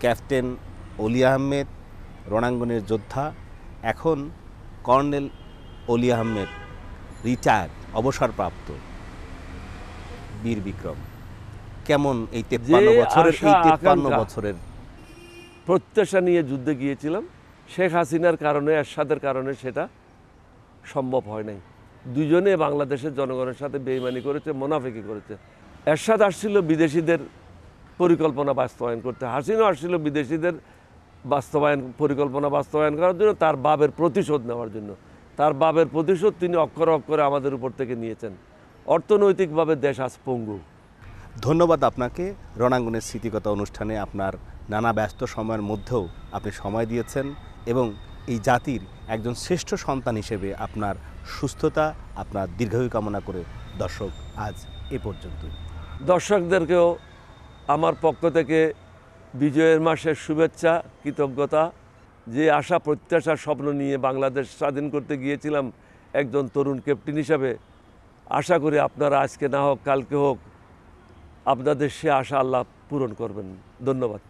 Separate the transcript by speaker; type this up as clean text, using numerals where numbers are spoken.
Speaker 1: Captain অলি আহমেদ রণাঙ্গনের যোদ্ধা, এখন colonel অলি Ahmed retired, অবসরপ্রাপ্ত বীর বিক্রম। কেমন এই 53 বছরের
Speaker 2: প্রত্যাশা নিয়ে যুদ্ধে গিয়েছিলাম, শেখ হাসিনার কারণে, এরশাদের কারণে সেটা সম্ভব হয় নাই। দুজনে বাংলাদেশের জনগণের সাথে বেইমানি করেছে, মুনাফিকি করেছে। এরশাদ আসছিল বিদেশিদের পরিকল্পনা বাস্তবায়ন করতে, হাসিনাও আসছিল বিদেশিদের পরিকল্পনা বাস্তবায়ন করার জন্য, তার বাবের প্রতিশোধ নেওয়ার জন্য। তার বাবের প্রতিশোধ তিনি অক্ষরে অক্ষরে আমাদের উপর থেকে নিয়েছেন। অর্থনৈতিকভাবে দেশ আজ পঙ্গু।
Speaker 1: ধন্যবাদ আপনাকে। রণাঙ্গনের স্মৃতিকথা অনুষ্ঠানে আপনার নানা ব্যস্ত সময়ের মধ্যেও আপনি সময় দিয়েছেন এবং এই জাতির একজন শ্রেষ্ঠ সন্তান হিসেবে আপনার সুস্থতা, আপনার দীর্ঘায়ু কামনা করে দর্শক আজ এ পর্যন্ত।
Speaker 2: দর্শকদেরকেও আমার পক্ষ থেকে বিজয়ের মাসের শুভেচ্ছা, কৃতজ্ঞতা। যে আশা প্রত্যাশা স্বপ্ন নিয়ে বাংলাদেশ স্বাধীন করতে গিয়েছিলাম একজন তরুণ ক্যাপ্টেন হিসাবে, আশা করি আপনারা আজকে না হোক কালকে হোক আপনাদের সে আশা আল্লাহ পূরণ করবেন। ধন্যবাদ।